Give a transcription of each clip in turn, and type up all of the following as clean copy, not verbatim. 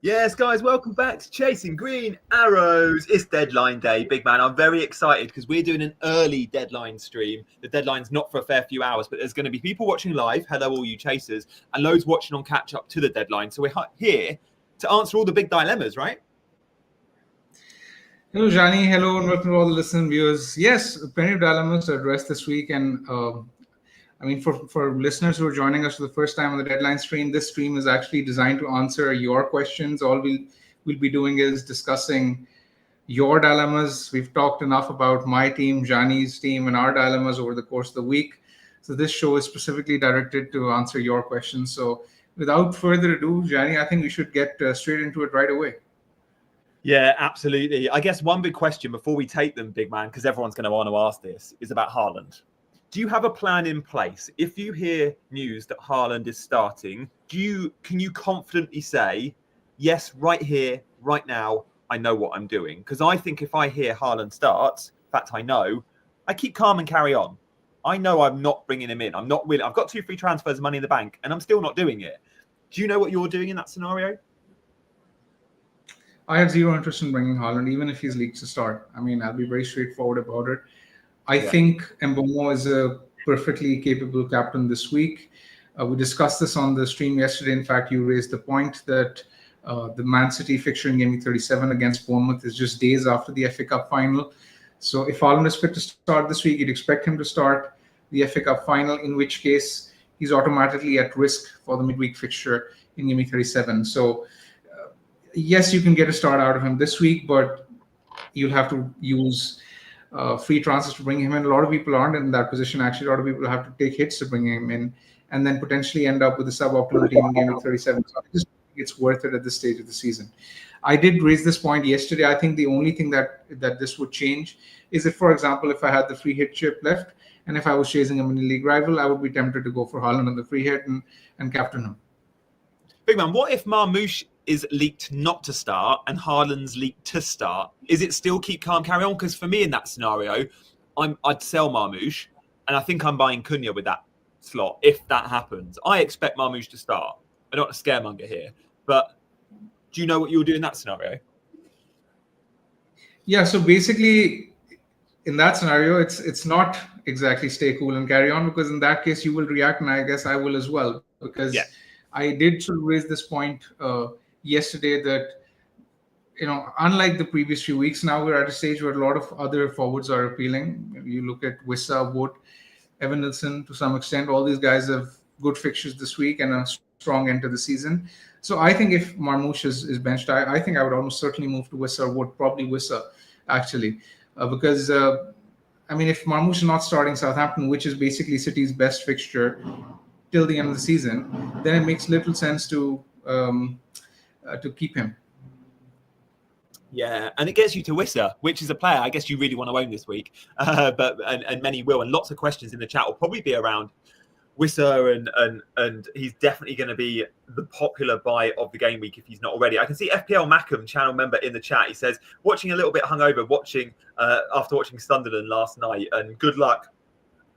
Yes, guys, welcome back to Chasing Green Arrows. It's deadline day, big man. I'm very excited because we're doing an early deadline stream. The deadline's not for a fair few hours, but there's going to be people watching live. Hello, all you chasers, and loads watching on catch up to the deadline. So we're here to answer all the big dilemmas, right? Hello, Gianni. Hello, and welcome to all the listeners and viewers. Yes, plenty of dilemmas to address this week. And for listeners who are joining us for the first time on the deadline stream, this stream is actually designed to answer your questions. All we'll be doing is discussing your dilemmas. We've talked enough about my team, Gianni's team, and our dilemmas over the course of the week. So this show is specifically directed to answer your questions. So without further ado, Gianni, I think we should get straight into it right away. Yeah, absolutely. I guess one big question before we take them, big man, because everyone's going to want to ask this, is about Haaland. Do you have a plan in place? If you hear news that Haaland is starting, can you confidently say, yes, right here, right now, I know what I'm doing? Because I think if I hear Haaland starts, in fact, I keep calm and carry on. I know I'm not bringing him in. I'm not willing. I've got 2 free transfers of money in the bank, and I'm still not doing it. Do you know what you're doing in that scenario? I have zero interest in bringing Haaland, even if he's leaked to start. I mean, I'll be very straightforward about it. I think Mbeumo is a perfectly capable captain this week. We discussed this on the stream yesterday. In fact, you raised the point that the Man City fixture in Gameweek 37 against Bournemouth is just days after the FA Cup final. So if Haaland is fit to start this week, you'd expect him to start the FA Cup final, in which case he's automatically at risk for the midweek fixture in Gameweek 37. So yes, you can get a start out of him this week, but you'll have to use free transfers to bring him in. A lot of people aren't in that position. Actually, a lot of people have to take hits to bring him in and then potentially end up with a suboptimal team in Gameweek 37. So I just think it's worth it at this stage of the season. I did raise this point yesterday. I think the only thing that this would change is if, for example, if I had the free hit chip left and if I was chasing a mini league rival, I would be tempted to go for Haaland on the free hit and captain him. Big man, what if Marmoush is leaked not to start and Haaland's leaked to start? Is it still keep calm, carry on? Because for me in that scenario, I'd sell Marmoush, and I think I'm buying Cunha with that slot if that happens. I expect Marmoush to start. I'm not a scaremonger here, but do you know what you'll do in that scenario? Yeah, so basically in that scenario, it's not exactly stay cool and carry on, because in that case you will react, and I guess I will as well, because I did sort of raise this point yesterday that, unlike the previous few weeks, now we're at a stage where a lot of other forwards are appealing. You look at Wissa, Wood, Evan Nilsson, to some extent, all these guys have good fixtures this week and a strong end to the season. So I think if Marmoush is benched, I think I would almost certainly move to Wissa or Wood, probably Wissa, actually, because if Marmoush is not starting Southampton, which is basically City's best fixture till the end of the season, then it makes little sense to keep him. Yeah, and it gets you to Wissa, which is a player I guess you really want to own this week, but many will, and lots of questions in the chat will probably be around Wissa, and he's definitely going to be the popular buy of the game week if he's not already. I can see FPL Mackham, channel member, in the chat. He says, watching a little bit hungover, after watching Sunderland last night, and good luck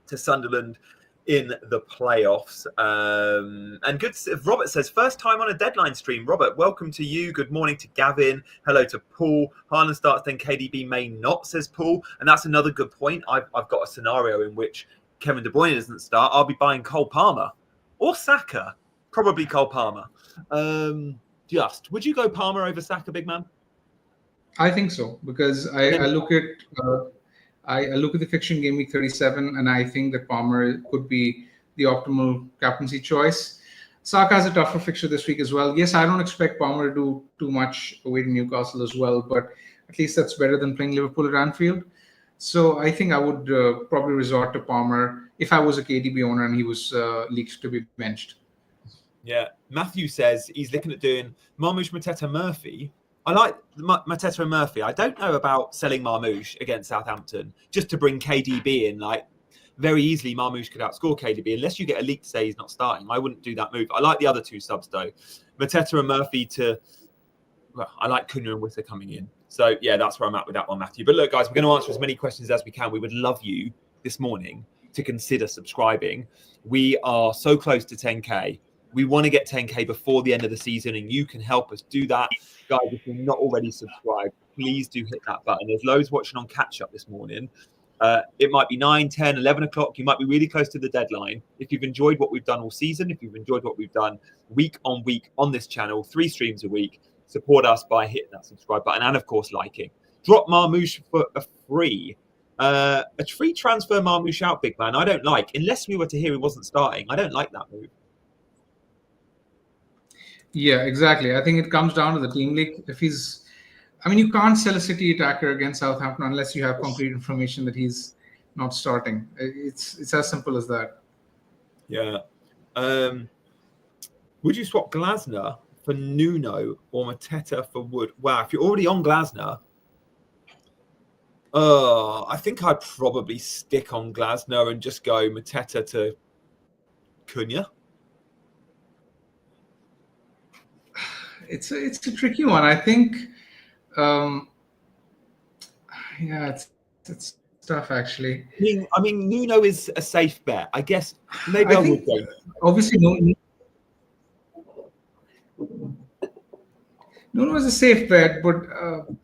to Sunderland in the playoffs. And good. Robert says, first time on a deadline stream. Robert, welcome to you. Good morning to Gavin. Hello to Paul. Haaland starts, then KDB may not, says Paul. And that's another good point. I've got a scenario in which Kevin De Bruyne doesn't start. I'll be buying Cole Palmer or Saka. Probably Cole Palmer. Would you go Palmer over Saka, big man? I think so, because I look at the fixture in Game Week 37, and I think that Palmer could be the optimal captaincy choice. Saka has a tougher fixture this week as well. Yes, I don't expect Palmer to do too much away to Newcastle as well, but at least that's better than playing Liverpool at Anfield. So I think I would probably resort to Palmer if I was a KDB owner and he was leaked to be benched. Yeah, Matthew says he's looking at doing Marmoush, Mateta, Murphy. I like Mateta and Murphy. I don't know about selling Marmoush against Southampton just to bring KDB in. Like, very easily, Marmoush could outscore KDB unless you get a leak to say he's not starting. I wouldn't do that move. I like the other 2 subs though. Mateta and Murphy I like Cunha and Wissa coming in. So yeah, that's where I'm at with that one, Matthew. But look, guys, we're going to answer as many questions as we can. We would love you this morning to consider subscribing. We are so close to 10K. We want to get 10K before the end of the season, and you can help us do that. Guys, if you're not already subscribed, please do hit that button. There's loads watching on catch up this morning. It might be 9, 10, 11 o'clock. You might be really close to the deadline. If you've enjoyed what we've done all season, if you've enjoyed what we've done week on week on this channel, 3 streams a week, support us by hitting that subscribe button and, of course, liking. Drop Marmouche for a free transfer Marmouche out, big man. I don't like, unless we were to hear he wasn't starting. I don't like that move. Yeah, exactly. I think it comes down to the team league. You can't sell a City attacker against Southampton unless you have concrete information that he's not starting. It's as simple as that. Yeah. Would you swap Glasner for Nuno or Mateta for Wood? Wow, if you're already on Glasner, I think I'd probably stick on Glasner and just go Mateta to Cunha. It's a tricky one. I think, it's tough actually. I mean, Nuno is a safe bet. I guess maybe I would go. Obviously, Nuno is a safe bet, but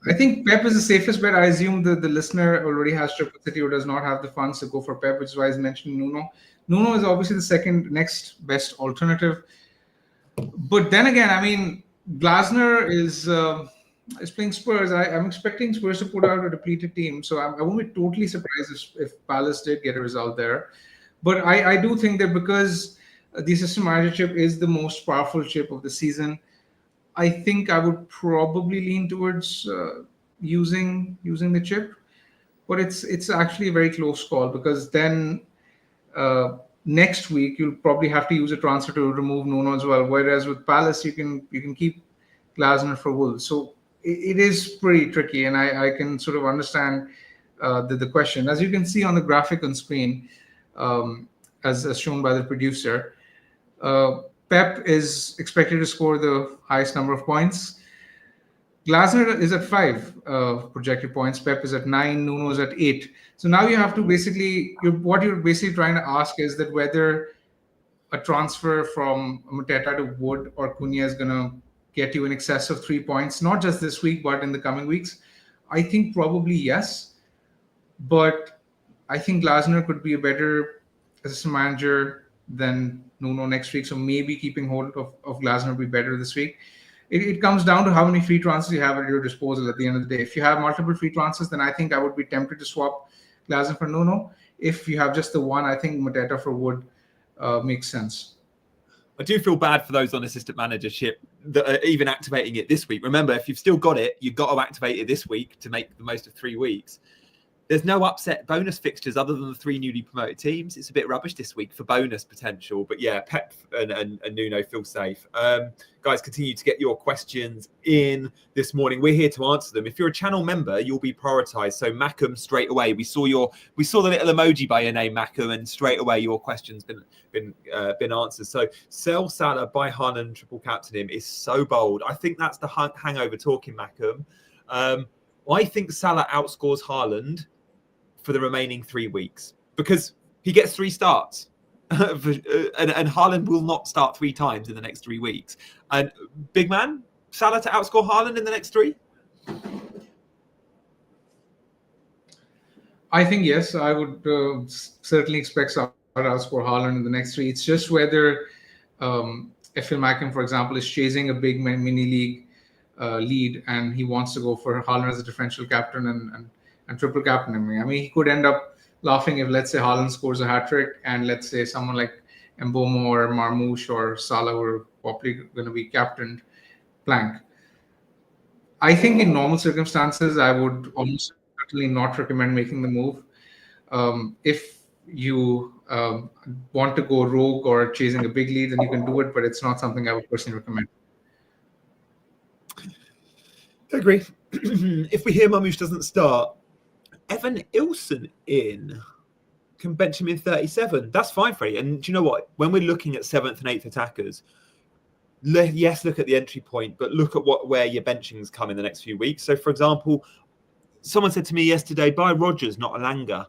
I think Pep is the safest bet. I assume the listener already has Triple City or does not have the funds to go for Pep, which is why he's mentioned Nuno. Nuno is obviously the second next best alternative. But then again, I mean, Glasner is playing Spurs. I'm expecting Spurs to put out a depleted team, so I won't be totally surprised if Palace did get a result there. But I do think that because the assistant manager chip is the most powerful chip of the season, I think I would probably lean towards using the chip. But it's actually a very close call, because then next week you'll probably have to use a transfer to remove Nuno as well. Whereas with Palace, you can keep Glasner for Wolves. So it is pretty tricky, and I can sort of understand the question. As you can see on the graphic on screen, as shown by the producer, Pep is expected to score the highest number of points. Glasner is at 5 projected points. Pep is at 9. Nuno is at 8. So now you have to what you're basically trying to ask is that whether a transfer from Mateta to Wood or Cunha is going to get you in excess of 3 points, not just this week, but in the coming weeks. I think probably yes. But I think Glasner could be a better assistant manager than Nuno next week. So maybe keeping hold of Glasner would be better this week. It comes down to how many free transfers you have at your disposal at the end of the day. If you have multiple free transfers, then I think I would be tempted to swap Glasner for Nuno. If you have just the one, I think Mateta for Wood makes sense. I do feel bad for those on assistant managership that are even activating it this week. Remember, if you've still got it, you've got to activate it this week to make the most of 3 weeks. There's no upset bonus fixtures other than the 3 newly promoted teams. It's a bit rubbish this week for bonus potential. But yeah, Pep and Nuno feel safe. Guys, continue to get your questions in this morning. We're here to answer them. If you're a channel member, you'll be prioritized. So Mackham, straight away, we saw the little emoji by your name, Mackham, and straight away your question's been answered. So sell Salah, buy Haaland, triple captain him is so bold. I think that's the hangover talking, Mackham. I think Salah outscores Haaland for the remaining 3 weeks because he gets 3 starts and Haaland will not start 3 times in the next 3 weeks. And big man, Salah to outscore Haaland in the next 3? I think yes, I would certainly expect Salah to outscore Haaland in the next 3. It's just whether Phil Mackham, for example, is chasing a big mini league lead and he wants to go for Haaland as a differential captain and triple captain him. I mean, he could end up laughing if, let's say, Haaland scores a hat-trick and let's say someone like Mbomo or Marmouche or Salah were probably going to be captained blank. I think in normal circumstances, I would almost certainly not recommend making the move. If you want to go rogue or chasing a big lead, then you can do it, but it's not something I would personally recommend. I agree. If we hear Marmouche doesn't start, Evan Ilson can bench him in 37. That's fine, Freddie. And do you know what? When we're looking at 7th and 8th attackers, yes, look at the entry point, but look at where your benchings come in the next few weeks. So, for example, someone said to me yesterday, buy Rodgers, not Alanga.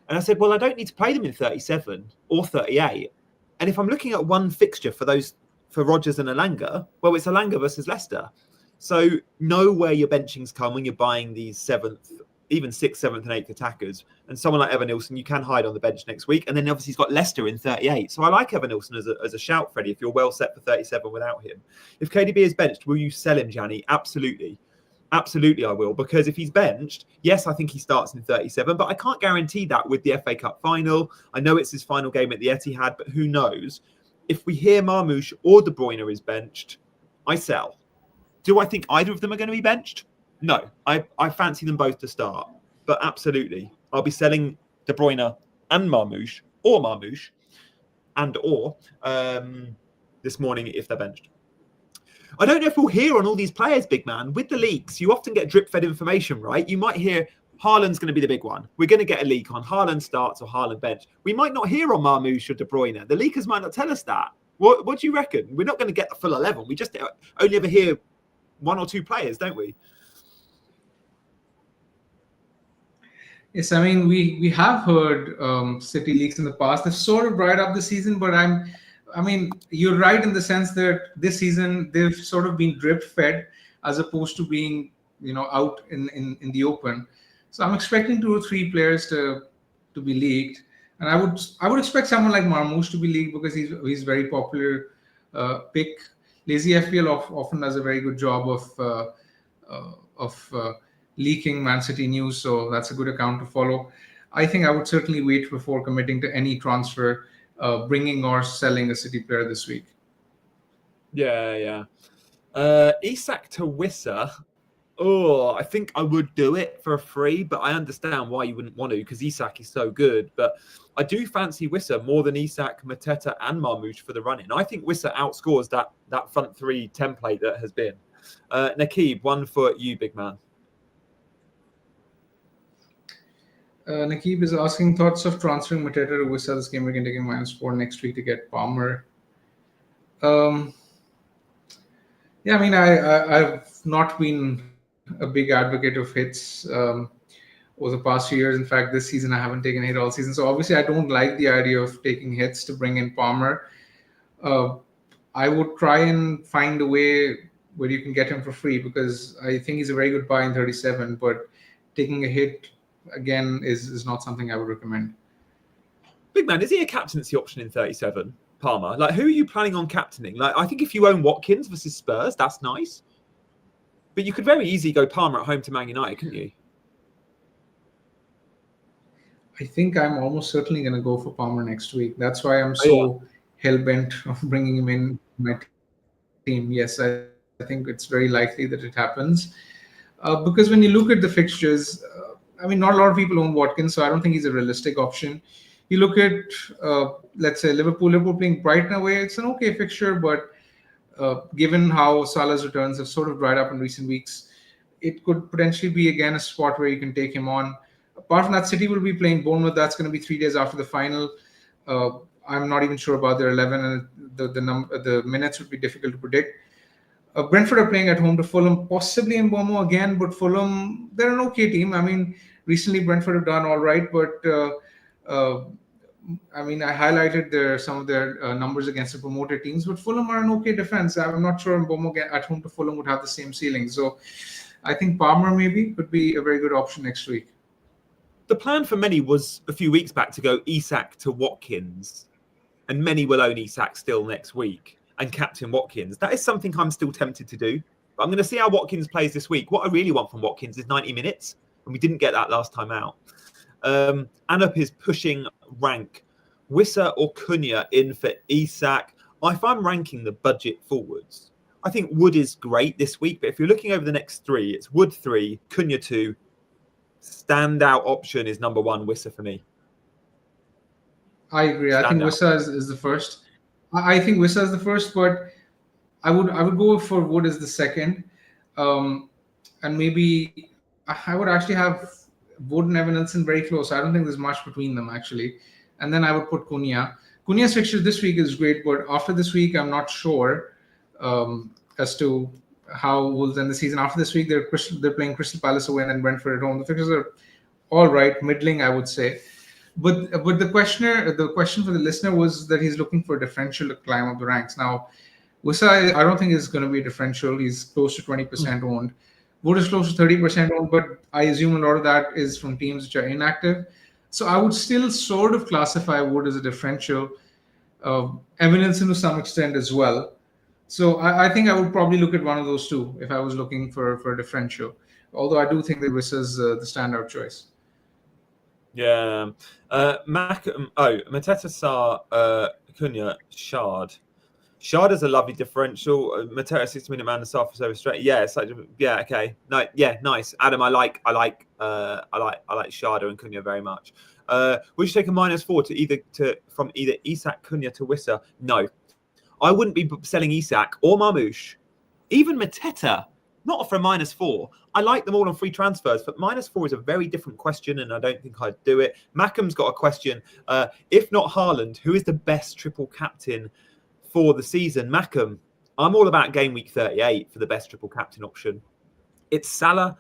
And I said, well, I don't need to play them in 37 or 38. And if I'm looking at one fixture for those for Rodgers and Elanga, well, it's Elanga versus Leicester. So know where your benchings come when you're buying these 7th, even 6th, 7th and 8th attackers. And someone like Evan Nilsson, you can hide on the bench next week. And then obviously he's got Leicester in 38. So I like Evan Nilsson as a shout, Freddie, if you're well set for 37 without him. If KDB is benched, will you sell him, Gianni? Absolutely. Absolutely, I will. Because if he's benched, yes, I think he starts in 37, but I can't guarantee that with the FA Cup final. I know it's his final game at the Etihad, but who knows? If we hear Marmoush or De Bruyne is benched, I sell. Do I think either of them are going to be benched? No. I fancy them both to start. But absolutely, I'll be selling De Bruyne and Marmoush, this morning if they're benched. I don't know if we'll hear on all these players, big man. With the leaks, you often get drip-fed information, right? You might hear Haaland's going to be the big one. We're going to get a leak on Haaland starts or Haaland bench. We might not hear on Marmoush or De Bruyne. The leakers might not tell us that. What do you reckon? We're not going to get the full 11. We just only ever hear 1 or 2 players, don't we? Yes, I mean, we have heard City leaks in the past. They've sort of dried up this season, but I mean, you're right in the sense that this season they've sort of been drip fed as opposed to being, out in the open. So I'm expecting 2 or 3 players to be leaked, and I would expect someone like Marmoush to be leaked because he's very popular pick. Lazy FPL often does a very good job of leaking Man City news, so that's a good account to follow. I think I would certainly wait before committing to any transfer, bringing or selling a City player this week. Yeah. Isak to Wissa. Oh, I think I would do it for a free, but I understand why you wouldn't want to because Isak is so good. But I do fancy Wissa more than Isak, Mateta, and Marmoush for the run-in. I think Wissa outscores that front 3 template that has been. Nakib, one for you, big man. Nakib is asking thoughts of transferring Mateta to Wissa this game. We can take a -4 next week to get Palmer. Yeah, I mean, I've not been a big advocate of hits over the past few years. In fact, this season I haven't taken a hit all season. So obviously I don't like the idea of taking hits to bring in Palmer. I would try and find a way where you can get him for free because I think he's a very good buy in 37, but taking a hit again is not something I would recommend. Big man, is he a captaincy option in 37, Palmer? Like, who are you planning on captaining? Like, I think if you own Watkins versus Spurs, that's nice. But you could very easily go Palmer at home to Man United, couldn't you? I think I'm almost certainly going to go for Palmer next week. That's why I'm so hell-bent on bringing him in my team. Yes, I think it's very likely that it happens. Because when you look at the fixtures, I mean, not a lot of people own Watkins, so I don't think he's a realistic option. You look at, let's say, Liverpool playing Brighton away, it's an okay fixture, but given how Salah's returns have sort of dried up in recent weeks, it could potentially be, again, a spot where you can take him on. Apart from that, City will be playing Bournemouth. That's going to be 3 days after the final. I'm not even sure about their 11, and the minutes would be difficult to predict. Brentford are playing at home to Fulham, possibly in Bomo again, but Fulham, they're an okay team. I mean, recently Brentford have done all right, but I mean, I highlighted some of their numbers against the promoted teams, but Fulham are an okay defense. I'm not sure Bomo at home to Fulham would have the same ceiling. So I think Palmer maybe could be a very good option next week. The plan for many was a few weeks back to go Isak to Watkins, and many will own Isak still next week and captain Watkins. That is something I'm still tempted to do. But I'm going to see how Watkins plays this week. What I really want from Watkins is 90 minutes, and we didn't get that last time out. Anup is pushing rank Wissa or Cunha in for Isak. If I'm ranking the budget forwards, I think Wood is great this week, but if you're looking over the next 3, it's Wood 3, Cunha 2. Standout option is number 1, Wissa for me. I agree. I think Wissa is the first. I think Wissa is the first, but I would go for Wood as the second. And maybe I would actually have Wood and Evan Nilsson very close. I don't think there's much between them, actually. And then I would put Cunha. Cunha's fixture this week is great, but after this week, I'm not sure as to how Wolves end the season. After this week, they're playing Crystal Palace away and then Brentford at home. The fixtures are all right, middling, I would say. But the question for the listener was that he's looking for a differential to climb up the ranks. Now, Wissa, I don't think is going to be a differential. He's close to 20% owned. Wood is close to 30% owned, but I assume a lot of that is from teams which are inactive. So I would still sort of classify Wood as a differential. Evanescence to some extent as well. So I think I would probably look at one of those two if I was looking for a differential. Although I do think that Vissa's the standout choice. Yeah. Mateta, Sarr, Cunha, Shard. Shard is a lovely differential. Mateta 60-minute man and Sarr for service straight. Yeah, it's like, yeah, okay. No, yeah, nice. Adam, I like Sharda and Cunha very much. Would you take a -4 from either Isak, Cunha to Wissa? No. I wouldn't be selling Isak or Marmoush. Even Mateta, not for a -4. I like them all on free transfers, but -4 is a very different question, and I don't think I'd do it. Mackham's got a question. If not Haaland, who is the best triple captain for the season? Mackham, I'm all about game week 38 for the best triple captain option. It's Salah,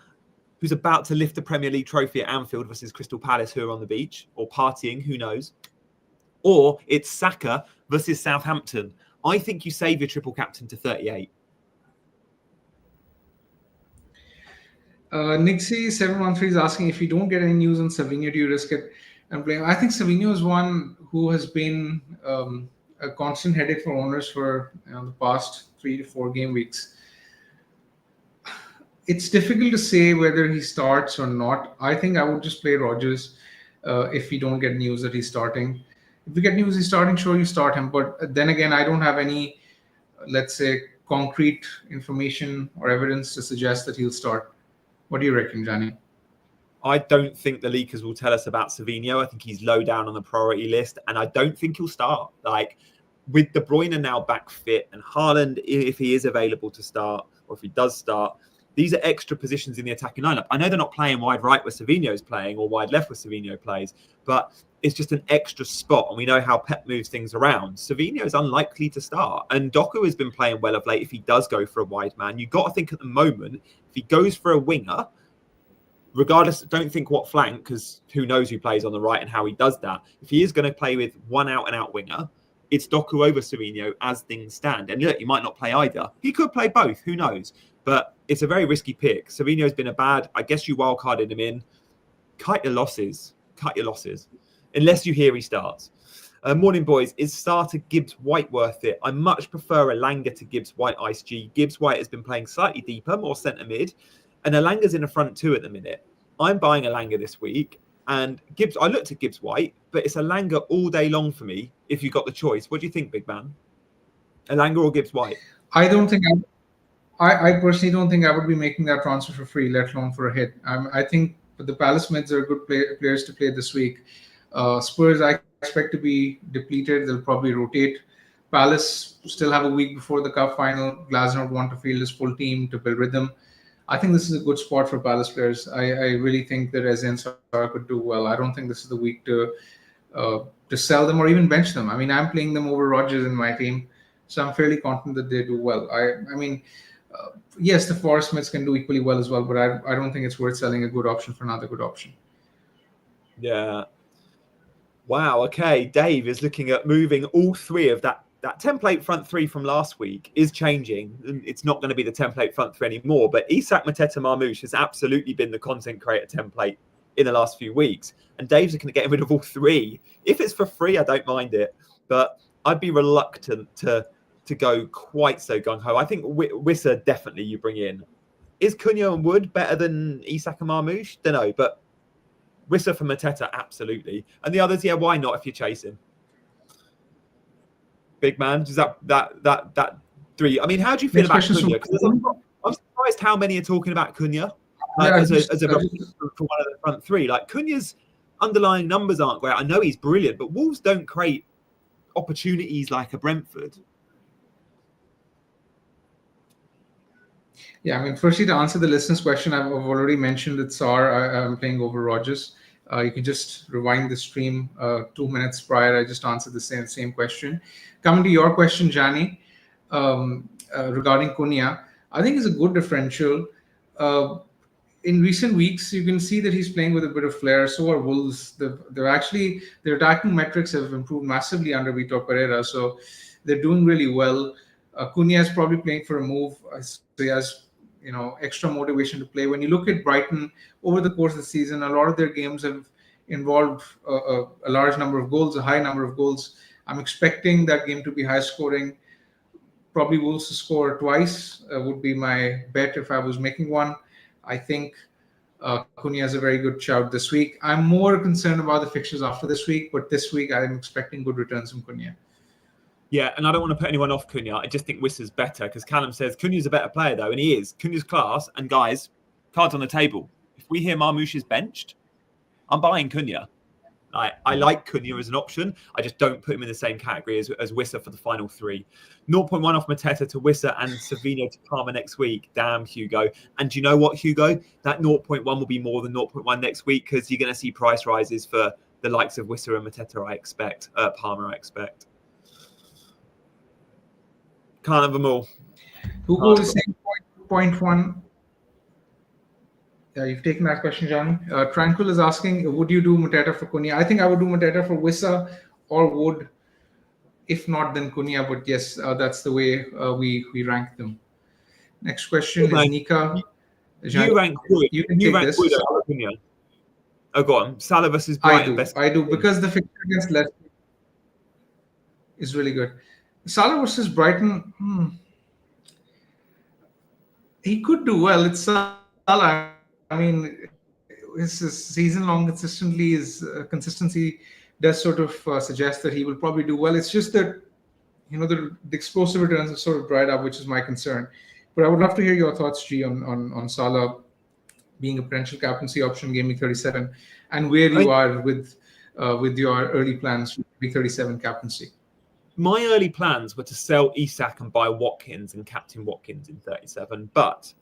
who's about to lift the Premier League trophy at Anfield versus Crystal Palace, who are on the beach or partying, who knows? Or it's Saka versus Southampton. I think you save your triple captain to 38. Nixie713 is asking, if you don't get any news on Savinho, do you risk it and blame? I think Savinho is one who has been a constant headache for owners for the past 3 to 4 game weeks. It's difficult to say whether he starts or not. I think I would just play Rodgers if we don't get news that he's starting. If we get news he's starting, sure, you start him. But then again, I don't have any, let's say, concrete information or evidence to suggest that he'll start. What do you reckon, Gianni? I don't think the leakers will tell us about Savinho. I think he's low down on the priority list, and I don't think he'll start. Like, with De Bruyne now back fit and Haaland, if he is available to start, or if he does start, these are extra positions in the attacking lineup. I know they're not playing wide right where Savinho's playing or wide left where Savinho plays, but it's just an extra spot, and we know how Pep moves things around. Savinho is unlikely to start, and Doku has been playing well of late. If he does go for a wide man, you've got to think at the moment, if he goes for a winger, regardless, don't think what flank, because who knows who plays on the right and how he does that. If he is going to play with one out-and-out winger, it's Doku over Savinho as things stand. And look, he might not play either. He could play both, who knows? But it's a very risky pick. Savinho's been a bad, I guess you wildcarded him in. Cut your losses. Unless you hear he starts. Morning, boys. Is starter Gibbs White worth it? I much prefer Elanga to Gibbs White Ice G. Gibbs White has been playing slightly deeper, more centre mid. And Elanga's in the front two at the minute. I'm buying Elanga this week. And Gibbs, I looked at Gibbs White, but it's Elanga all day long for me if you got the choice. What do you think, big man? Elanga or Gibbs White? I personally don't think I would be making that transfer for free, let alone for a hit. I think the Palace mids are good players to play this week. Spurs, I expect to be depleted. They'll probably rotate. Palace still have a week before the cup final. Glasner would want to field his full team to build rhythm. I think this is a good spot for Palace players. I really think that Eze and Sarr could do well. I don't think this is the week to sell them or even bench them. I mean, I'm playing them over Rodgers in my team, so I'm fairly confident that they do well. Yes, the Forest Smiths can do equally well as well, but I don't think it's worth selling a good option for another good option. Yeah. Wow. Okay. Dave is looking at moving all three of that template front three from last week is changing. It's not going to be the template front three anymore, but Isak, Mateta, Marmoush has absolutely been the content creator template in the last few weeks. And Dave's looking at getting rid of all three. If it's for free, I don't mind it, but I'd be reluctant to go quite so gung-ho. I think Wissa definitely you bring in. Is Cunha and Wood better than Isak and Marmoush? Don't know, but Wissa for Mateta, absolutely. And the others, yeah, why not if you're chasing? Big man, does that three? I mean, how do you feel about Cunha? I'm surprised how many are talking about Cunha as a for one of the front three. Like, Cunha's underlying numbers aren't great. I know he's brilliant, but Wolves don't create opportunities like a Brentford. Yeah, I mean, firstly, to answer the listener's question, I've already mentioned that Sarr, I'm playing over Rodgers. You can just rewind the stream 2 minutes prior. I just answered the same question. Coming to your question, Gianni, regarding Cunha, I think it's a good differential. In recent weeks, you can see that he's playing with a bit of flair. So are Wolves. Their attacking metrics have improved massively under Vitor Pereira. So they're doing really well. Cunha is probably playing for a move, so he has extra motivation to play. When you look at Brighton over the course of the season, a lot of their games have involved a large number of goals, a high number of goals. I'm expecting that game to be high scoring. Probably Wolves to score twice would be my bet if I was making one. I think Cunha has a very good shout this week. I'm more concerned about the fixtures after this week, but this week I'm expecting good returns from Cunha. Yeah, and I don't want to put anyone off Cunha. I just think Wissa's better because Callum says Cunha's a better player, though, and he is. Cunha's class. And guys, cards on the table. If we hear Marmoush is benched, I'm buying Cunha. I like Cunha as an option. I just don't put him in the same category as Wissa for the final three. 0.1 off Mateta to Wissa and Savino to Palmer next week. Damn, Hugo. And do you know what, Hugo? That 0.1 will be more than 0.1 next week because you're going to see price rises for the likes of Wissa and Mateta, I expect. Palmer, I expect. Can't have them all. Hugo is saying 0.1. Yeah, you've taken that question, Gianni. Tranquil is asking, would you do Mateta for Cunha? I think I would do Mateta for Wissa or Wood. If not, then Cunha. But yes, that's the way we rank them. Next question is Nika. You rank Wood. You can take this. Wood over Cunha. Oh, go on. Salah versus Brighton. I do because the fixture against Leicester is really good. Salah versus Brighton, he could do well. It's Salah. I mean, his season-long consistency does sort of suggest that he will probably do well. It's just that, the explosive returns have sort of dried up, which is my concern. But I would love to hear your thoughts, G, on Salah being a potential captaincy option, Game Week 37, and where you are with your early plans for Week 37 captaincy. My early plans were to sell Isak and buy Watkins and captain Watkins in 37, but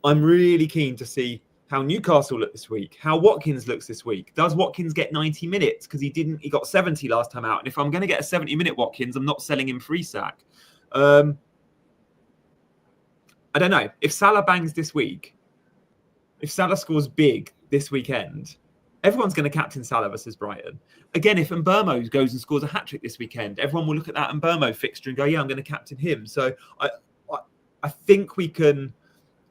I'm really keen to see how Newcastle look this week, how Watkins looks this week. Does Watkins get 90 minutes? Because he got 70 last time out. And if I'm going to get a 70-minute Watkins, I'm not selling him for Isak. I don't know. If Salah bangs this week, if Salah scores big this weekend, everyone's going to captain Salah versus Brighton. Again, if Mbeumo goes and scores a hat-trick this weekend, everyone will look at that Mbeumo fixture and go, yeah, I'm going to captain him. So I think we can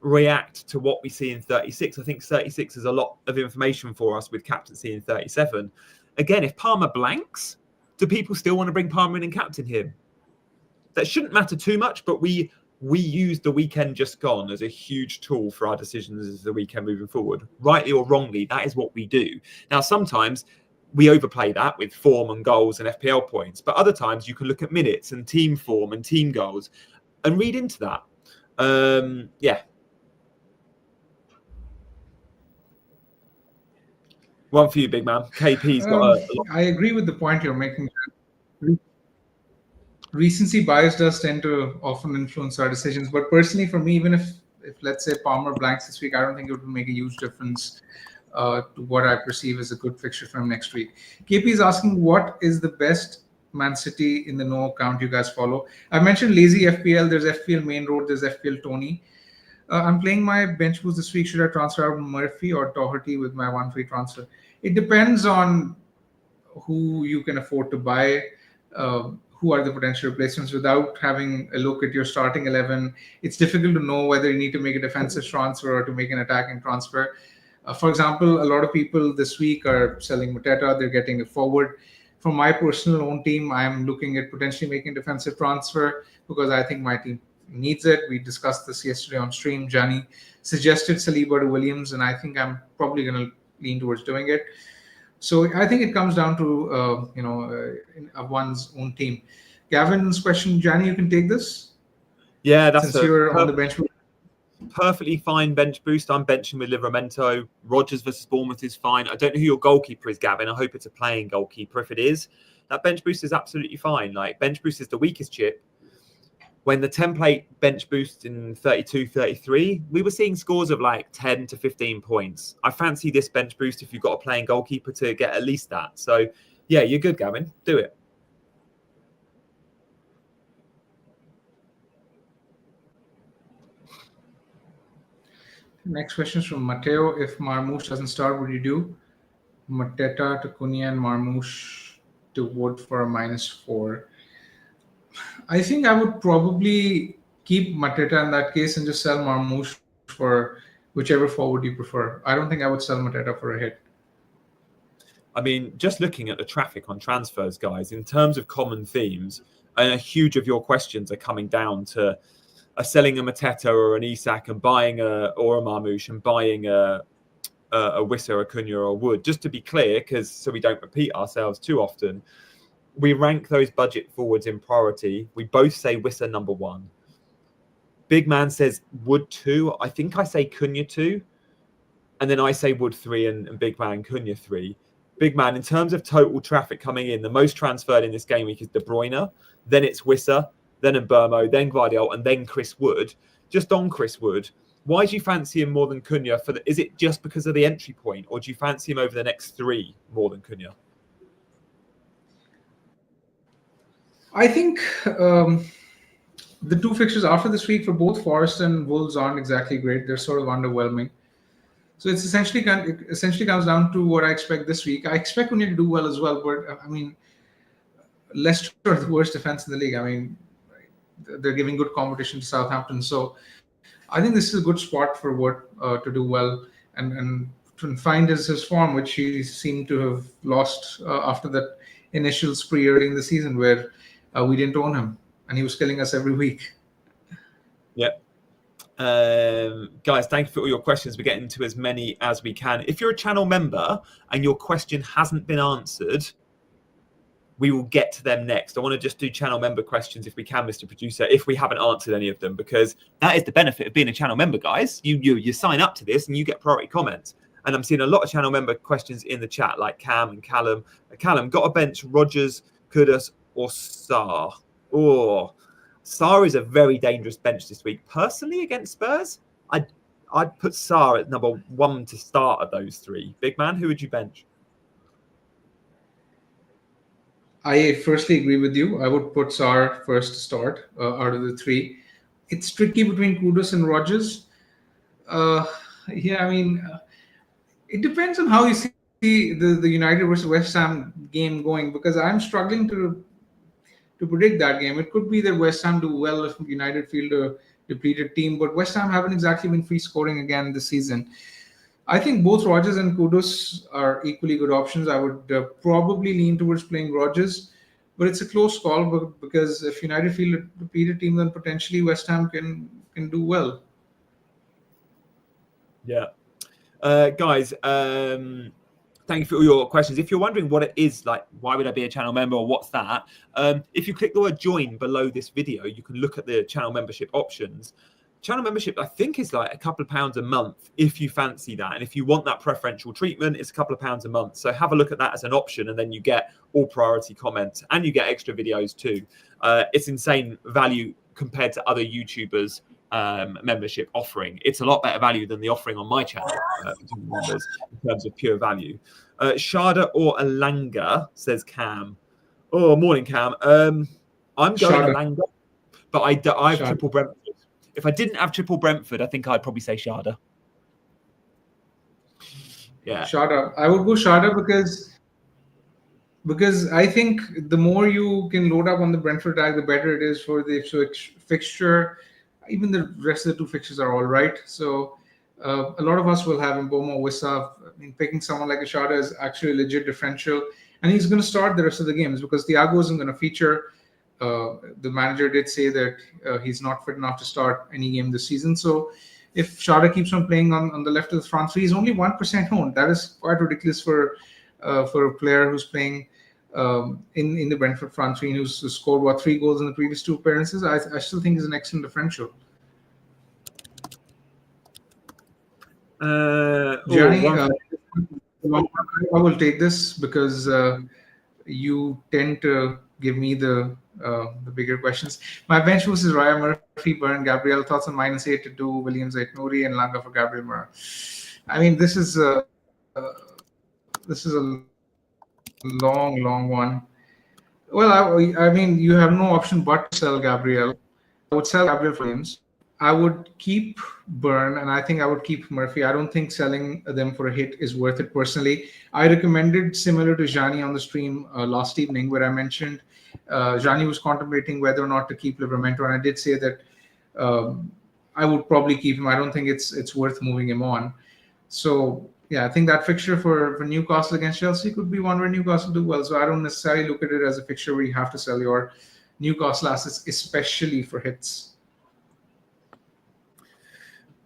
react to what we see in 36. I think 36 is a lot of information for us with captaincy in 37. Again, if Palmer blanks, do people still want to bring Palmer in and captain him? That shouldn't matter too much, but we use the weekend just gone as a huge tool for our decisions as the weekend moving forward. Rightly or wrongly, that is what we do. Now, sometimes we overplay that with form and goals and FPL points, but other times you can look at minutes and team form and team goals and read into that. Yeah. One for you, big man. KP's got I agree with the point you're making. Recency bias does tend to often influence our decisions. But personally, for me, even if let's say Palmer blanks this week, I don't think it would make a huge difference to what I perceive as a good fixture for him next week. KP is asking, what is the best Man City in the know account you guys follow? I mentioned lazy FPL. There's FPL Main Road. There's FPL Tony. I'm playing my bench boost this week. Should I transfer out Murphy or Doherty with my one free transfer? It depends on who you can afford to buy, who are the potential replacements. Without having a look at your starting 11, it's difficult to know whether you need to make a defensive transfer or to make an attacking transfer. For example, a lot of people this week are selling Mateta. They're getting a forward. For my personal own team, I'm looking at potentially making a defensive transfer because I think my team needs it. We discussed this yesterday on stream. Gianni suggested Saliba to Williams, and I think I'm probably going to lean towards doing it. So I think it comes down to one's own team. Gavin's question, Gianni, you can take this. Yeah, that's since you're on the bench. Perfectly fine bench boost. I'm benching with Livramento. Rodgers versus Bournemouth is fine. I don't know who your goalkeeper is, Gavin. I hope it's a playing goalkeeper. If it is, that bench boost is absolutely fine. Like, bench boost is the weakest chip. When the template bench boost in 32, 33, we were seeing scores of like 10 to 15 points. I fancy this bench boost if you've got a playing goalkeeper to get at least that. So, yeah, you're good, Gavin. Do it. Next question is from Matteo. If Marmoush doesn't start, would you do Mateta to Cunha and Marmoush to Wood for a -4? I think I would probably keep Mateta in that case and just sell Marmoush for whichever forward you prefer. I don't think I would sell Mateta for a hit. I mean, just looking at the traffic on transfers, guys, in terms of common themes, and a huge of your questions are coming down to selling a Mateta or an Isak and buying a Marmoush and buying a Wissa, a Cunha, or a Wood. Just to be clear, because so we don't repeat ourselves too often, we rank those budget forwards in priority. We both say Wissa number 1. Big Man says Wood 2. I think I say Cunha 2. And then I say Wood 3 and Big Man Cunha 3. Big Man, in terms of total traffic coming in, the most transferred in this game week is De Bruyne. Then it's Wissa, then Mbeumo, then Gvardiol, and then Chris Wood. Just on Chris Wood, why do you fancy him more than Cunha? Is it just because of the entry point, or do you fancy him over the next 3 more than Cunha? I think the 2 fixtures after this week for both Forest and Wolves aren't exactly great. They're sort of underwhelming. So it essentially comes down to what I expect this week. I expect Cunha to do well as well, but I mean, Leicester are the worst defense in the league. I mean, they're giving good competition to Southampton. So I think this is a good spot for Wood to do well and to find his form, which he seemed to have lost after that initial spree early in the season where we didn't own him and he was killing us every week. Yep. Guys, thank you for all your questions. We're getting to as many as we can. If you're a channel member and your question hasn't been answered, we will get to them next. I want to just do channel member questions if we can, Mr. Producer, if we haven't answered any of them, because that is the benefit of being a channel member, guys. You sign up to this and you get priority comments. And I'm seeing a lot of channel member questions in the chat, like Cam and Callum. Callum, got a bench Rodgers, Kudus, or Sarr? Oh, Sarr is a very dangerous bench this week. Personally, against Spurs, I'd put Sarr at number 1 to start of those 3. Big Man, who would you bench? I firstly agree with you. I would put Sarr first to start out of the 3. It's tricky between Kudus and Rodgers. It depends on how you see the United versus West Ham game going, because I'm struggling to predict that game. It could be that West Ham do well if United field a depleted team, but West Ham haven't exactly been free scoring again this season. I think both Rodgers and Kudus are equally good options. I would probably lean towards playing Rodgers, but it's a close call because if United field a depleted team, then potentially West Ham can do well. Yeah. Guys, thank you for all your questions. If you're wondering what it is, like, why would I be a channel member or what's that? If you click the word join below this video, you can look at the channel membership options. Channel membership, I think, is like a couple of pounds a month if you fancy that. And if you want that preferential treatment, it's a couple of pounds a month. So have a look at that as an option, and then you get all priority comments and you get extra videos too. It's insane value compared to other YouTubers' membership offering. It's a lot better value than the offering on my channel in terms of pure value. Shada or Alanga, says Cam. Oh, morning, Cam. I'm going Alanga, but I have triple Brentford. If I didn't have triple Brentford, I think I'd probably say Shada. Yeah, Shada. I would go Shada because I think the more you can load up on the Brentford tag, the better it is for the fixture. Even the rest of the 2 fixtures are all right. So a lot of us will have Mbeumo, Wissa. I mean, picking someone like a Shada is actually a legit differential, and he's going to start the rest of the games because Thiago isn't going to feature. The manager did say that he's not fit enough to start any game this season. So if Shada keeps on playing on the left of the front three, he's only 1% owned. That is quite ridiculous for a player who's playing in the Brentford front three and who's scored 3 goals in the previous 2 appearances. I still think he's an excellent differential. Gianni, I will take this because you tend to give me the bigger questions. My bench boost is Raya Murphy, Burn, Gabriel. Thoughts on -8 to 2, Williams, Aitnouri, and Langa for Gabriel Murray. I mean, this is a long one. Well, I mean, you have no option but to sell Gabriel. I would sell Gabriel for Williams. I would keep Burn, and I think I would keep Murphy. I don't think selling them for a hit is worth it personally. I recommended, similar to Gianni on the stream last evening, where I mentioned Gianni was contemplating whether or not to keep Livramento, and I did say that I would probably keep him. I don't think it's worth moving him on. So yeah, I think that fixture for Newcastle against Chelsea could be one where Newcastle do well. So I don't necessarily look at it as a fixture where you have to sell your Newcastle assets, especially for hits.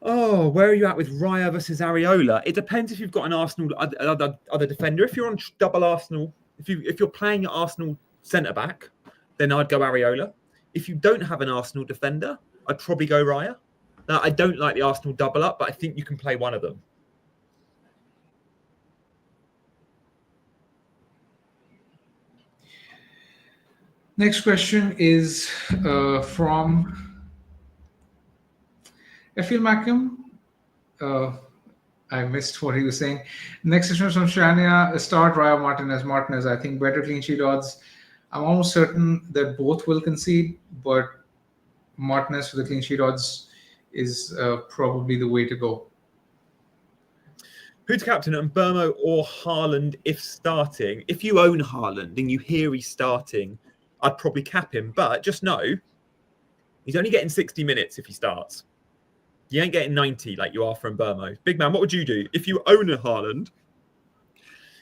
Oh, where are you at with Raya versus Areola? It depends if you've got an Arsenal other defender. If you're on double Arsenal, if you're playing your Arsenal centre back, then I'd go Areola. If you don't have an Arsenal defender, I'd probably go Raya. Now, I don't like the Arsenal double up, but I think you can play one of them. Next question is from Efil Mackham. I missed what he was saying. Next question is from Shania. Start Raya Martinez. I think better clean sheet odds. I'm almost certain that both will concede, but Martinez for the clean sheet odds is probably the way to go. Who's captain, Mbeumo or Haaland if starting? If you own Haaland and you hear he's starting, I'd probably cap him. But just know, he's only getting 60 minutes if he starts. You ain't getting 90 like you are from Mbeumo. Big man, what would you do? If you own a Haaland,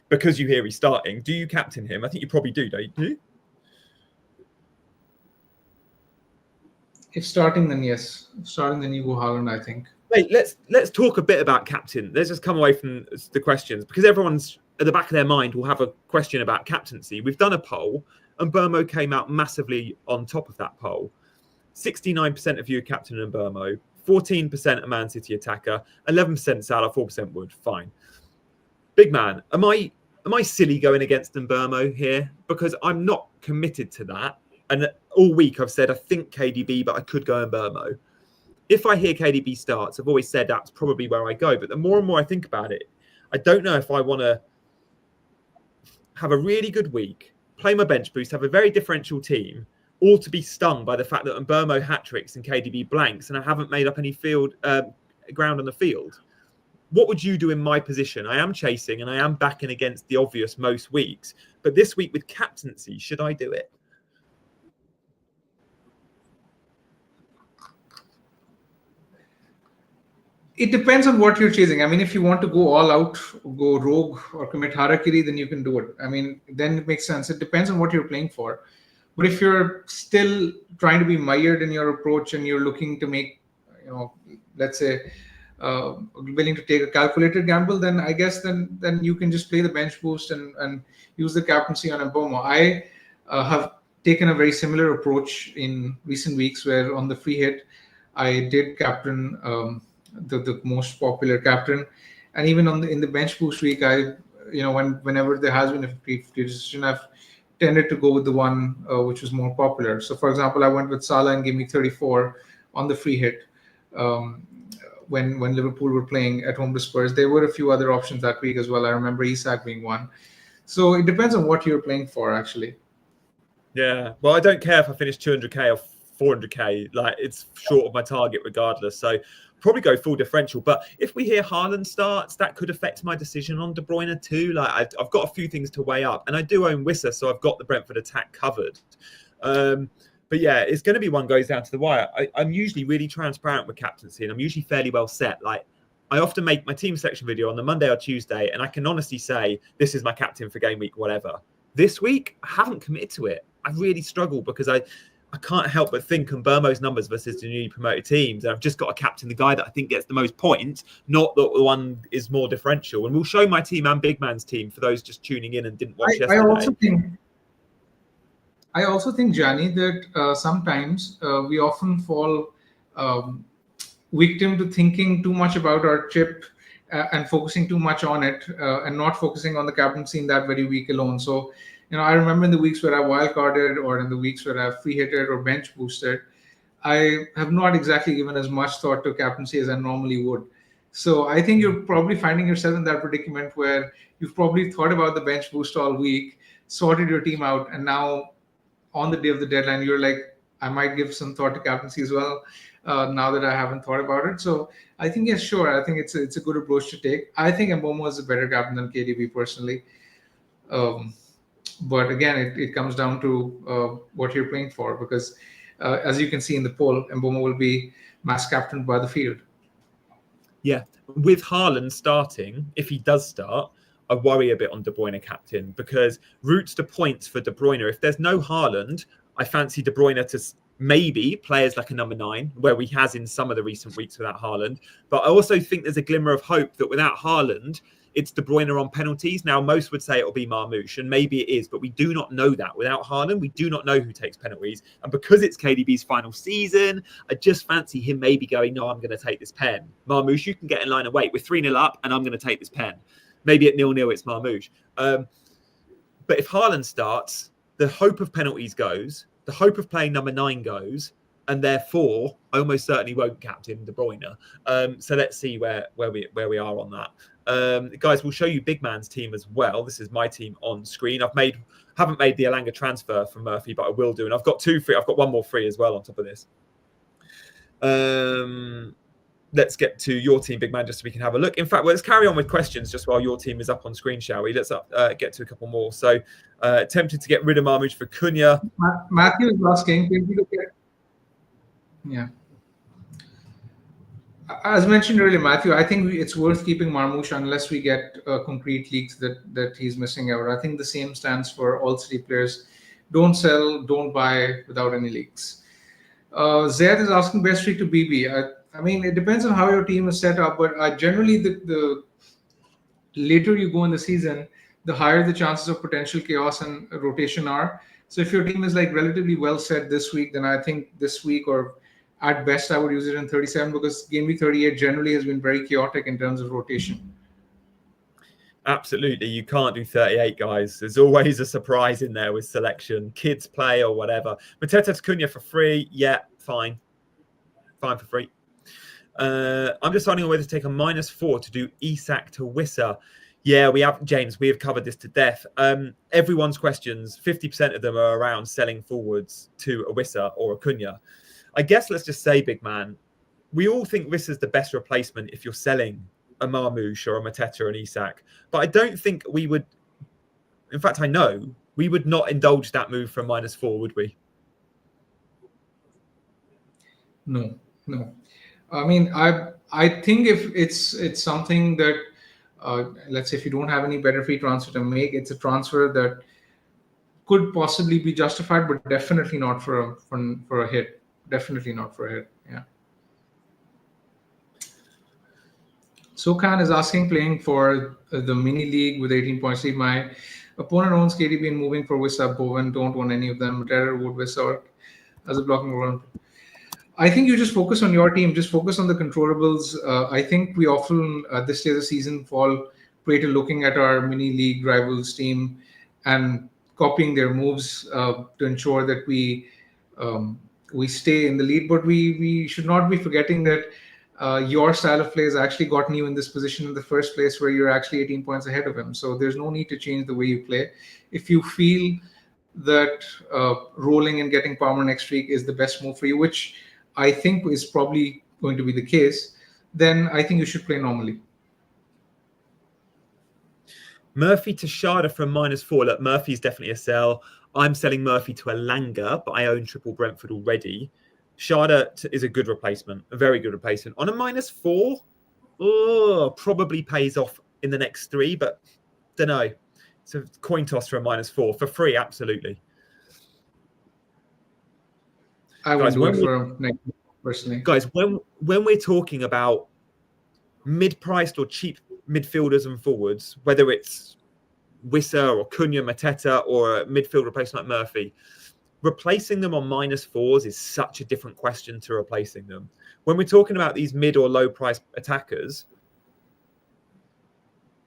because you hear he's starting, do you captain him? I think you probably do, don't you? If starting, then yes. If starting, then you go Haaland, I think. Wait, let's talk a bit about captain. Let's just come away from the questions, because everyone's at the back of their mind will have a question about captaincy. We've done a poll, and Mbeumo came out massively on top of that poll. 69% of you are captain in Mbeumo, 14% a Man City attacker, 11% Salah, 4% Wood. Fine. Big man, am I silly going against Mbeumo here? Because I'm not committed to that. And all week I've said I think KDB, but I could go Mbeumo. If I hear KDB starts, I've always said that's probably where I go. But the more and more I think about it, I don't know if I want to have a really good week, play my bench boost, have a very differential team, all to be stung by the fact that Mbeumo hat-tricks and KDB blanks, and I haven't made up any ground on the field. What would you do in my position? I am chasing and I am backing against the obvious most weeks. But this week with captaincy, should I do it? It depends on what you're chasing. I mean, if you want to go all out, go rogue or commit harakiri, then you can do it. I mean, then it makes sense. It depends on what you're playing for. But if you're still trying to be mired in your approach and you're looking to make, let's say, willing to take a calculated gamble, then I guess then you can just play the bench boost and use the captaincy on Mbeumo. I have taken a very similar approach in recent weeks, where on the free hit, I did captain the most popular captain, and even in the bench boost week, whenever there has been a free decision, I've tended to go with the one which was more popular. So, for example, I went with Salah in Gameweek 34 on the free hit when Liverpool were playing at home to Spurs. There were a few other options that week as well. I remember Isak being one. So it depends on what you're playing for, actually. Yeah. Well, I don't care if I finish 200k or 400k. Like, it's short of my target regardless. So probably go full differential. But if we hear Haaland starts, that could affect my decision on De Bruyne too. Like, I've got a few things to weigh up, and I do own Wissa, so I've got the Brentford attack covered. But yeah, it's going to be one goes down to the wire. I'm usually really transparent with captaincy, and I'm usually fairly well set. Like, I often make my team selection video on the Monday or Tuesday, and I can honestly say this is my captain for game week, whatever. This week, I haven't committed to it. I really struggle because I can't help but think on Mbeumo's numbers versus the newly promoted teams. And I've just got to captain the guy that I think gets the most points, not that the one is more differential. And we'll show my team and Big Man's team for those just tuning in and didn't watch yesterday. I also think, Gianni, that sometimes we often fall victim to thinking too much about our chip and focusing too much on it and not focusing on the captaincy in that very week alone. So, I remember in the weeks where I wildcarded or in the weeks where I've free hitted or bench boosted, I have not exactly given as much thought to captaincy as I normally would. So I think you're probably finding yourself in that predicament where you've probably thought about the bench boost all week, sorted your team out, and now on the day of the deadline, you're like, I might give some thought to captaincy as well. now that I haven't thought about it. So I think, yes, sure. I think it's a good approach to take. I think Mbomo is a better captain than KDB personally. But again, it comes down to what you're playing for, because as you can see in the poll, Mbomo will be mass captained by the field. Yeah, with Haaland starting, if he does start, I worry a bit on De Bruyne captain, because routes to points for De Bruyne, if there's no Haaland, I fancy De Bruyne to maybe play as like a number 9, where he has in some of the recent weeks without Haaland. But I also think there's a glimmer of hope that without Haaland, it's De Bruyne on penalties. Now, most would say it'll be Marmoush, and maybe it is, but we do not know that. Without Haaland, we do not know who takes penalties. And because it's KDB's final season, I just fancy him maybe going, no, I'm going to take this pen. Marmoush, you can get in line and wait. We're 3-0 up, and I'm going to take this pen. Maybe at 0-0, it's Marmoush. But if Haaland starts, the hope of penalties goes, the hope of playing number 9 goes, and therefore, I almost certainly won't captain De Bruyne. So let's see where we are on that. Guys, we'll show you Big Man's team as well. This is my team on screen. Haven't made the Elanga transfer from Murphy, but I will do. And I've got 2 free. I've got 1 more free as well on top of this. Let's get to your team, Big Man, just so we can have a look. In fact, let's carry on with questions just while your team is up on screen, shall we? Let's get to a couple more. So, tempted to get rid of Marmoush for Cunha. Matthew is asking, yeah. As mentioned earlier, Matthew, I think it's worth keeping Marmoush unless we get concrete leaks that he's missing out. I think the same stands for all 3 players. Don't sell, don't buy without any leaks. Zaid is asking best streak to BB. I mean, it depends on how your team is set up, but generally the later you go in the season, the higher the chances of potential chaos and rotation are. So if your team is like relatively well set this week, then I think this week, or at best, I would use it in 37, because game week 38 generally has been very chaotic in terms of rotation. Absolutely. You can't do 38, guys. There's always a surprise in there with selection. Kids play or whatever. Mateta to Cunha for free. Yeah, fine. Fine for free. I'm deciding on whether to take a -4 to do Isak to Wissa. Yeah, we have, James, we have covered this to death. Everyone's questions, 50% of them are around selling forwards to a Wissa or a Cunha. I guess let's just say, Big Man, we all think Wissa's the best replacement if you're selling a Marmoush or a Mateta or an Isak. But I don't think we would, in fact, I know, we would not indulge that move for a -4, would we? No. I mean, I think if it's something that, let's say if you don't have any better free transfer to make, it's a transfer that could possibly be justified, but definitely not for a hit. Definitely not for a hit. Yeah. Sokan is asking, playing for the mini league with 18 points lead. My opponent owns KDB and moving for Wissa, Bowen. Don't own any of them. Terror, Wood, Wissa, or as a blocking role. I think you just focus on your team. Just focus on the controllables. I think we often, at this stage of the season, fall prey to looking at our mini league rivals team and copying their moves to ensure that we stay in the lead. But we should not be forgetting that your style of play has actually gotten you in this position in the first place, where you're actually 18 points ahead of him. So there's no need to change the way you play. If you feel that rolling and getting Palmer next week is the best move for you, which I think is probably going to be the case, then I think you should play normally. Murphy to Sharda for a -4. Look, Murphy's definitely a sell. I'm selling Murphy to Elanga, but I own triple Brentford already. Sharda is a good replacement, a very good replacement. On a -4, probably pays off in the next 3, but don't know. It's a coin toss for a -4. For free, absolutely. I would do it for next week, personally. Guys, when we're talking about mid-priced or cheap midfielders and forwards, whether it's Wissa or Cunha, Mateta, or a midfield replacement like Murphy, replacing them on -4s is such a different question to replacing them. When we're talking about these mid or low price attackers,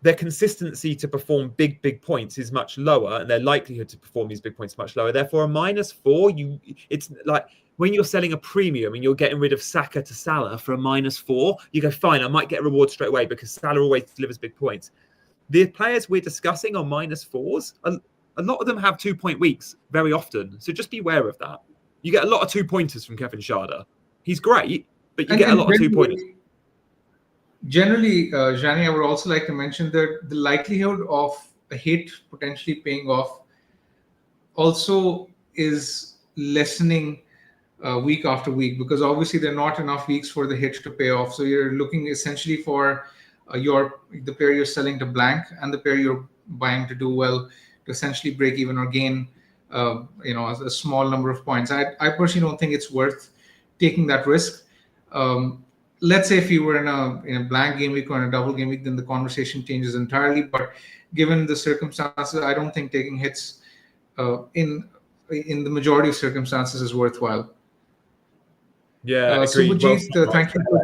their consistency to perform big points is much lower, and their likelihood to perform these big points is much lower. Therefore, a -4, it's like when you're selling a premium and you're getting rid of Saka to Salah for a -4, you go, fine, I might get a reward straight away because Salah always delivers big points. The players we're discussing on -4s, a lot of them have 2-point weeks very often. So just be aware of that. You get a lot of 2-pointers from Kevin Sharda. He's great, but you And, get a and lot of 2-pointers. generally, Gianni, I would also like to mention that the likelihood of a hit potentially paying off also is lessening week after week, because obviously there are not enough weeks for the hit to pay off. So you're looking essentially for the pair you're selling to blank and the pair you're buying to do well, to essentially break even or gain a small number of points. I personally don't think it's worth taking that risk. Let's say if you were in a blank game week or in a double game week, then the conversation changes entirely. But given the circumstances, I don't think taking hits in the majority of circumstances is worthwhile. Yeah, agreed. Subhajit, Well, thank you for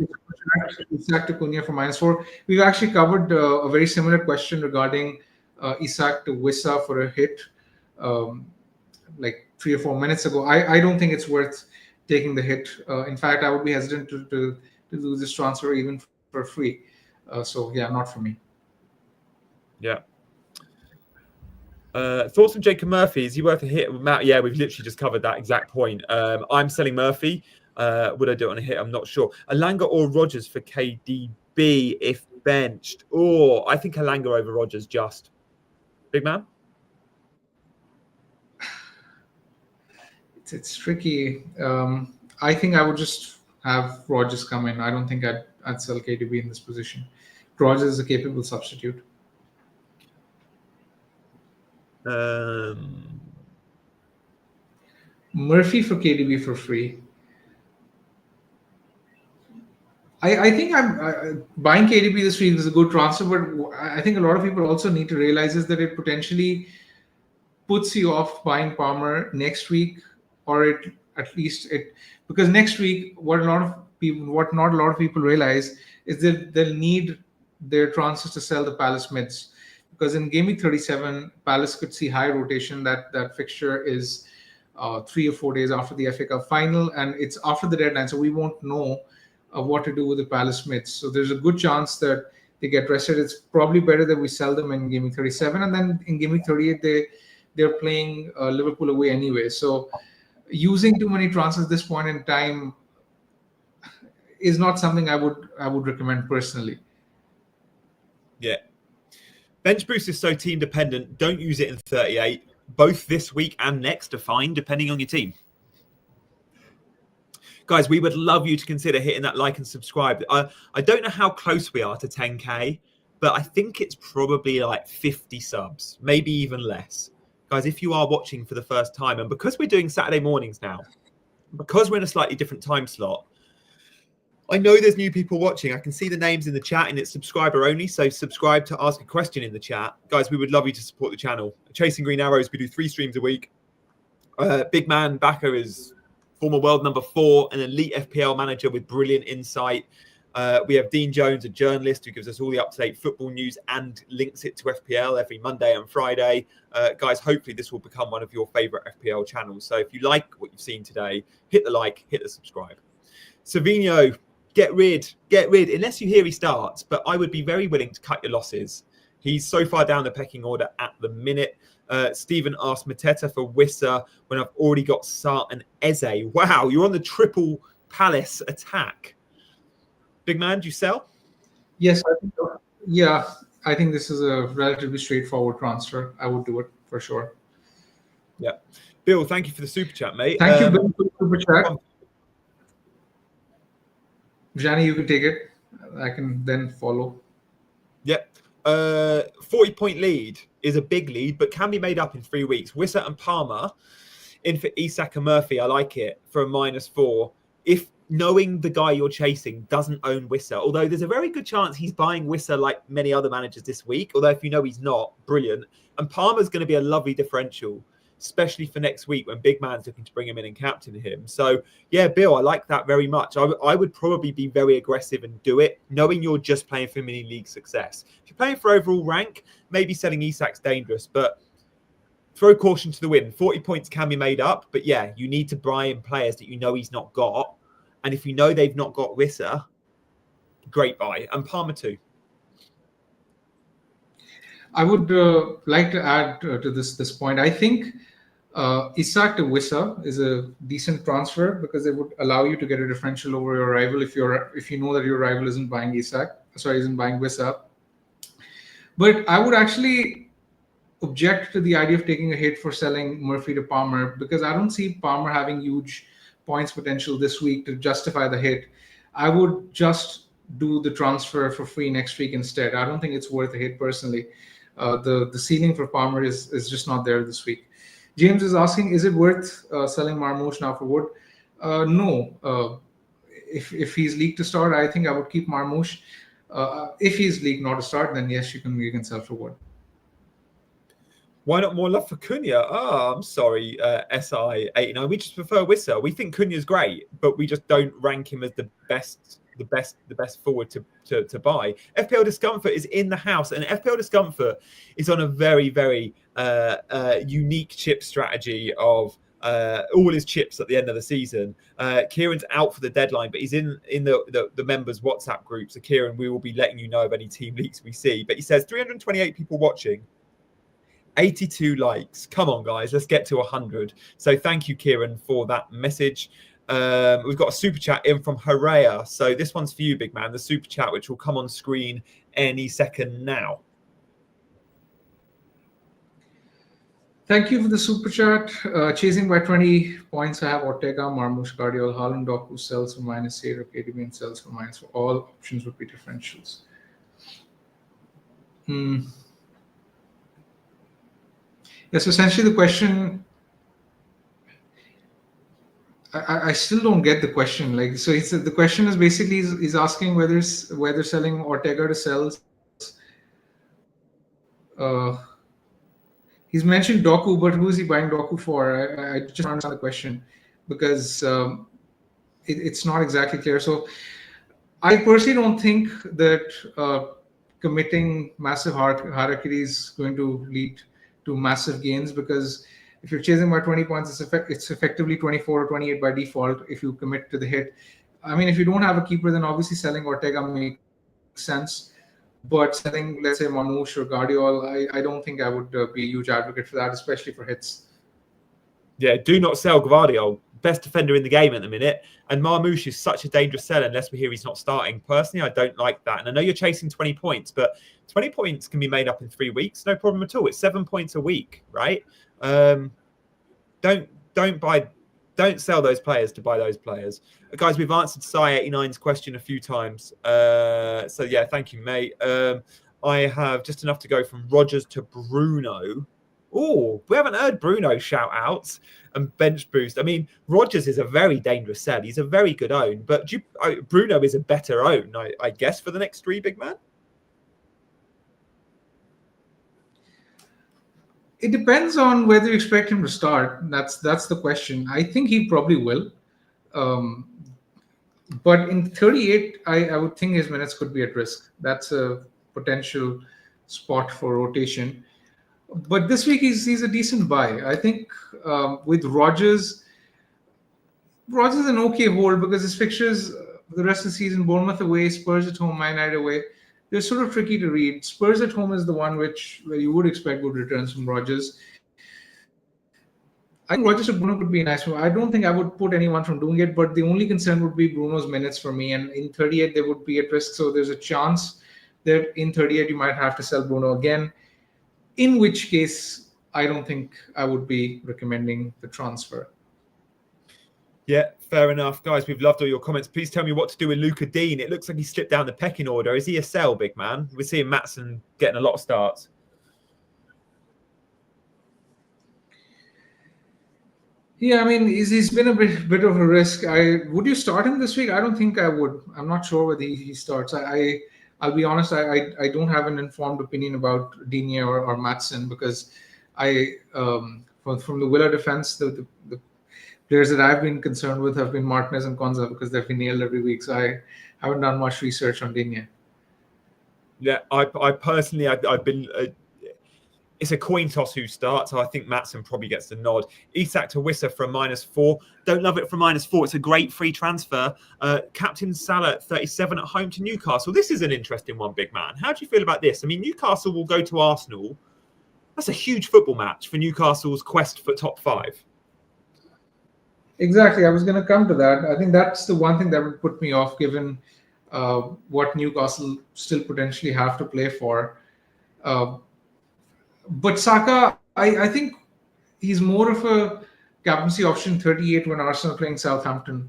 Isak to Cunha for -4. We've actually covered a very similar question regarding Isak to Wissa for a hit like 3 or 4 minutes ago. I don't think it's worth taking the hit. In fact, I would be hesitant to do this transfer even for free. So yeah, not for me. Yeah. Thoughts on Jacob Murphy? Is he worth a hit? Matt, yeah, we've literally just covered that exact point. I'm selling Murphy. Would I do it on a hit? I'm not sure. Alanga or Rodgers for KDB if benched? Or I think Alanga over Rodgers just. Big man? It's tricky. I think I would just have Rodgers come in. I don't think I'd sell KDB in this position. Rodgers is a capable substitute. Murphy for KDB for free. I think I'm buying KDB this week is a good transfer, but I think a lot of people also need to realize is that it potentially puts you off buying Palmer next week, or because next week what not a lot of people realize is that they'll need their transfers to sell the Palace mids, because in Game Week 37 Palace could see high rotation. That fixture is 3 or 4 days after the FA Cup final, and it's after the deadline, so we won't know what to do with the Palace mids. So there's a good chance that they get rested. It's probably better that we sell them in Game Week 37, and then in Game Week 38 they're playing Liverpool away anyway. So using too many transfers at this point in time is not something I would recommend personally. Yeah. Bench boost is so team dependent. Don't use it in 38. Both this week and next are fine, depending on your team. Guys, we would love you to consider hitting that like and subscribe. I don't know how close we are to 10K, but I think it's probably like 50 subs, maybe even less. Guys, if you are watching for the first time, and because we're doing Saturday mornings now, because we're in a slightly different time slot, I know there's new people watching. I can see the names in the chat, and it's subscriber only. So subscribe to ask a question in the chat. Guys, we would love you to support the channel. Chasing Green Arrows, we do 3 streams a week. Big Man Backer is former world number 4, an elite FPL manager with brilliant insight. We have Dean Jones, a journalist who gives us all the up-to-date football news and links it to FPL every Monday and Friday. Guys, hopefully this will become one of your favorite FPL channels. So if you like what you've seen today, hit the like, hit the subscribe. Savino, get rid, unless you hear he starts, but I would be very willing to cut your losses. He's so far down the pecking order at the minute. Stephen asked Mateta for Wissa when I've already got Sarr and Eze. Wow, you're on the triple Palace attack. Big man, do you sell? Yes, I think this is a relatively straightforward transfer. I would do it for sure. Yeah. Bill, thank you for the super chat, mate. Thank you, Bill, for the super chat. Gianni, you can take it. I can then follow. Yep. 40-point lead is a big lead, but can be made up in 3 weeks. Wissa and Palmer in for Isak and Murphy. I like it for a -4. If knowing the guy you're chasing doesn't own Wissa, although there's a very good chance he's buying Wissa like many other managers this week, although if you know he's not, brilliant. And Palmer's going to be a lovely differential, especially for next week when Big Man's looking to bring him in and captain him. So, yeah, Bill, I like that very much. I would probably be very aggressive and do it, knowing you're just playing for mini league success. If you're playing for overall rank, maybe selling Isak's dangerous, but throw caution to the wind. 40 points can be made up, but yeah, you need to buy in players that you know he's not got. And if you know they've not got Wissa, great buy. And Palmer too. I would like to add to this point. I think Isak to Wissa is a decent transfer because it would allow you to get a differential over your rival if you know that your rival isn't buying isn't buying Wissa. But I would actually object to the idea of taking a hit for selling Murphy to Palmer because I don't see Palmer having huge points potential this week to justify the hit. I would just do the transfer for free next week instead. I don't think it's worth a hit personally. The ceiling for Palmer is just not there this week. James is asking, is it worth selling Marmoush now for Wood? No. If he's league to start, I think I would keep Marmoush. If he's league not to start, then yes, you can sell for Wood. Why not more love for Cunha? Oh, I'm sorry, SI89. We just prefer Wissa. We think Cunha's great, but we just don't rank him as the best forward to buy. FPL Discomfort is in the house, and FPL Discomfort is on a very, very unique chip strategy of all his chips at the end of the season. Kieran's out for the deadline, but he's in the members' WhatsApp group. So Kieran, we will be letting you know of any team leaks we see. But he says 328 people watching. 82 likes. Come on, guys. Let's get to 100. So thank you, Kieran, for that message. We've got a super chat in from Haraya. So this one's for you, big man. The super chat, which will come on screen any second now. Thank you for the super chat. Chasing by 20 points, I have Ortega, Marmoush, Guardiola, Haaland, Doku sells for -8, or KDB sells for -4. All options would be differentials. Yes, essentially the question, I still don't get the question. Like, so the question is basically he's asking whether selling Ortega to sells. He's mentioned Doku, but who is he buying Doku for? I just don't understand the question because it's not exactly clear. So I personally don't think that committing massive hierarchy is going to lead to massive gains, because if you're chasing by 20 points, it's effectively 24 or 28 by default if you commit to the hit. I mean, if you don't have a keeper, then obviously selling Ortega makes sense. But selling, let's say, Marmoush or Guardiola, I don't think I would be a huge advocate for that, especially for hits. Yeah, do not sell Guardiola. Best defender in the game at the minute. And Marmoush is such a dangerous sell unless we hear he's not starting. Personally, I don't like that. And I know you're chasing 20 points, but 20 points can be made up in 3 weeks. No problem at all. It's 7 points a week, right? Don't sell those players to buy those players. Guys, we've answered Sai89's question a few times. So yeah, thank you, mate. I have just enough to go from Rogers to Bruno. Oh, we haven't heard Bruno shout outs and bench boost. I mean, Rogers is a very dangerous sell. He's a very good own, but Bruno is a better own, I guess, for the next 3, big man. It depends on whether you expect him to start. That's the question. I think he probably will. But in 38, I would think his minutes could be at risk. That's a potential spot for rotation. But this week he's a decent buy. I think with Rogers is an okay hold because his fixtures for the rest of the season: Bournemouth away, Spurs at home, Man United away. They're sort of tricky to read. Spurs at home is the one where you would expect good returns from Rogers. I think Rogers to Bruno could be a nice one. I don't think I would put anyone from doing it, but the only concern would be Bruno's minutes for me. And in 38, they would be at risk. So there's a chance that in 38, you might have to sell Bruno again. In which case, I don't think I would be recommending the transfer. Yeah, fair enough. Guys, we've loved all your comments. Please tell me what to do with Luca Dean. It looks like he slipped down the pecking order. Is he a sell, big man? We're seeing Maatsen getting a lot of starts. Yeah, I mean, he's been a bit of a risk. Would you start him this week? I don't think I would. I'm not sure whether he starts. I'll be honest, I don't have an informed opinion about Digne or Maatsen because from the Villa defense, the players that I've been concerned with have been Martinez and Konza because they've been nailed every week. So I haven't done much research on Digne. Yeah, I personally, I've been... it's a coin toss who starts. So I think Maatsen probably gets the nod. Isak to Wissa for a -4. Don't love it for -4. It's a great free transfer. Captain Salah 37 at home to Newcastle. This is an interesting one, big man. How do you feel about this? I mean, Newcastle will go to Arsenal. That's a huge football match for Newcastle's quest for top 5. Exactly. I was going to come to that. I think that's the one thing that would put me off, given what Newcastle still potentially have to play for. But Saka, I think he's more of a captaincy option 38 when Arsenal playing Southampton.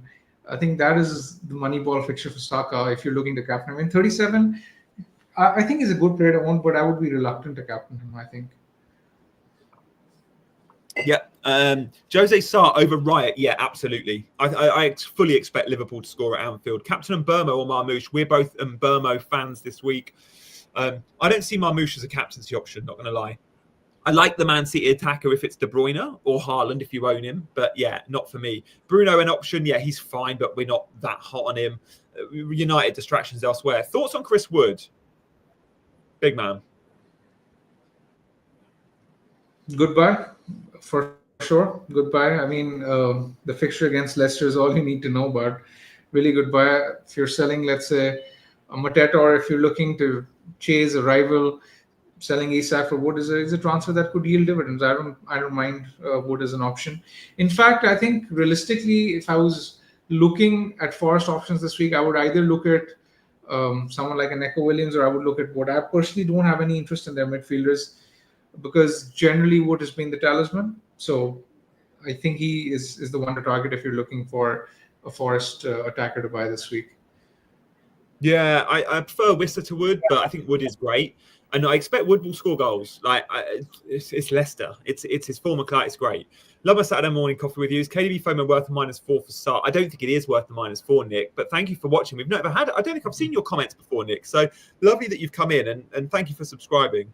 I think that is the money ball fixture for Saka if you're looking to captain. I mean, 37, I think he's a good player to own, but I would be reluctant to captain him, I think. Yeah. Jose Sarr over Riot. Yeah, absolutely. I fully expect Liverpool to score at Anfield. Captain Mbermo or Marmoush. We're both Mbermo fans this week. I don't see Marmoush as a captaincy option, not going to lie. I like the Man City attacker if it's De Bruyne or Haaland if you own him. But yeah, not for me. Bruno an option. Yeah, he's fine, but we're not that hot on him. United distractions elsewhere. Thoughts on Chris Wood? Big man. Goodbye, for sure. Goodbye. I mean, the fixture against Leicester is all you need to know about. Really goodbye. If you're selling, let's say, a Mateta, or if you're looking to chase a rival, selling Isak for Wood is a transfer that could yield dividends. I don't mind Wood as an option. In fact, I think realistically, if I was looking at Forest options this week, I would either look at someone like a Neco Williams, or I would look at Wood. I personally don't have any interest in their midfielders, because generally Wood has been the talisman. So I think he is the one to target if you're looking for a Forest attacker to buy this week. Yeah, I prefer Whistler to Wood, but I think Wood is great. And I expect Wood will score goals. It's Leicester. It's his former club. It's great. Love my Saturday morning coffee with you. Is KDB FOMO worth a -4 for Sarr? I don't think it is worth the -4, Nick. But thank you for watching. We've never had. I don't think I've seen your comments before, Nick. So lovely that you've come in, and thank you for subscribing.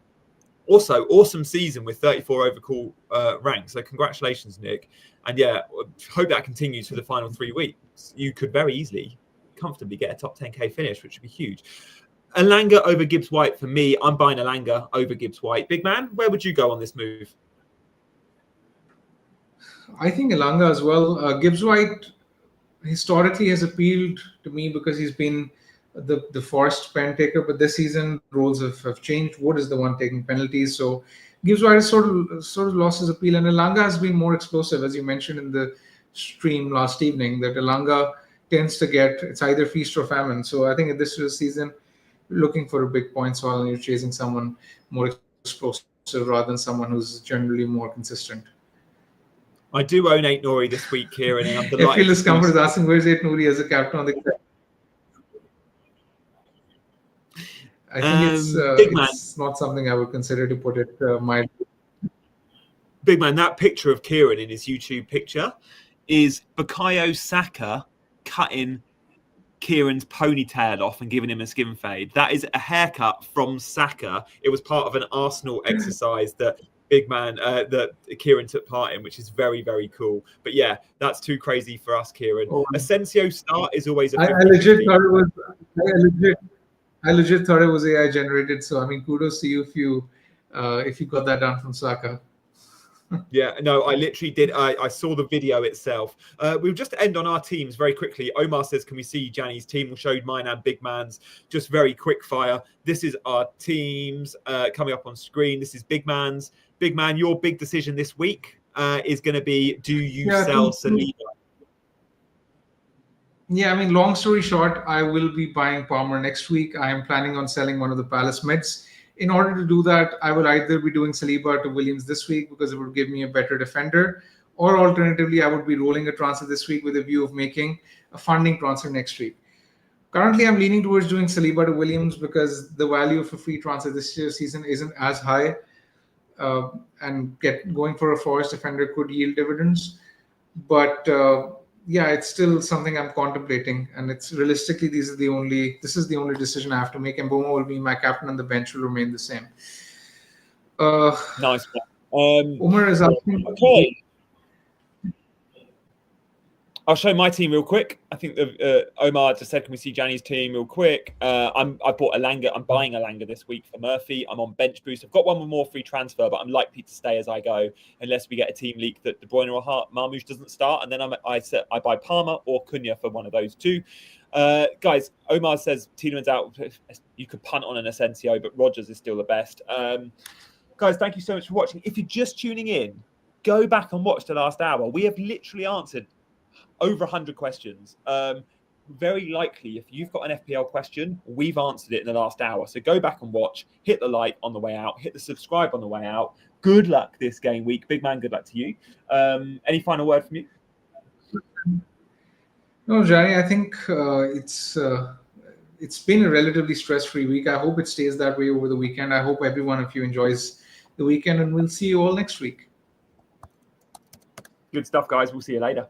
Also, awesome season with 34 overall ranks. So congratulations, Nick. And yeah, hope that continues for the final 3 weeks. You could very easily, comfortably get a top 10k finish, which would be huge. Elanga over Gibbs White for me. I'm buying Elanga over Gibbs White. Big man, where would you go on this move? I think Elanga as well. Gibbs White historically has appealed to me because he's been the Forest pen taker, but this season roles have changed. Wood is the one taking penalties, so Gibbs White has sort of lost his appeal, and Elanga has been more explosive, as you mentioned in the stream last evening, that Elanga tends to get, it's either feast or famine. So I think at this season, looking for a big points haul, and you're chasing someone more explosive rather than someone who's generally more consistent. I do own 8 Nori this week, Kieran, and I'm delighted. Phil Comfort is asking, where's 8 Nori as a captain on the I think it's not something I would consider, to put it mildly. Big man, that picture of Kieran in his YouTube picture is Bukayo Saka cutting Kieran's ponytail off and giving him a skin fade. That is a haircut from Saka. It was part of an Arsenal exercise that Big man that Kieran took part in, which is very, very cool. But yeah, that's too crazy for us, Kieran. Asensio start is always a I legit thought it was AI generated. So I mean, kudos to you if you got that done from Saka. Yeah, no, I literally did. I saw the video itself. We'll just end on our teams very quickly. Omar says, can we see Gianni's team? We'll show mine and Big Man's. Just very quick fire. This is our teams coming up on screen. This is Big Man's. Big Man, your big decision this week is going to be, do you sell Saliba? Yeah, I mean, long story short, I will be buying Palmer next week. I am planning on selling one of the Palace mids. In order to do that, I will either be doing Saliba to Williams this week because it would give me a better defender, or alternatively, I would be rolling a transfer this week with a view of making a funding transfer next week. Currently, I'm leaning towards doing Saliba to Williams because the value of a free transfer this season isn't as high, and going for a Forest defender could yield dividends. But yeah, it's still something I'm contemplating, and it's realistically this is the only decision I have to make. And Mboma will be my captain, and the bench will remain the same. Nice. Umar is asking. Okay. I'll show my team real quick. I think Omar just said, can we see Gianni's team real quick? I bought Elanga. I'm buying Elanga this week for Murphy. I'm on bench boost. I've got one more free transfer, but I'm likely to stay as I go unless we get a team leak that De Bruyne or Marmoush doesn't start. And then I buy Palmer or Cunha for one of those two. Guys, Omar says Tielemans out. You could punt on an Asensio, but Rodgers is still the best. Guys, thank you so much for watching. If you're just tuning in, go back and watch the last hour. We have literally answered over 100 questions. Very likely, if you've got an FPL question, we've answered it in the last hour. So go back and watch, hit the like on the way out, hit the subscribe on the way out. Good luck this game week. Big man, good luck to you. Any final word from you? No, Gianni, I think it's been a relatively stress-free week. I hope it stays that way over the weekend. I hope every one of you enjoys the weekend, and we'll see you all next week. Good stuff, guys. We'll see you later.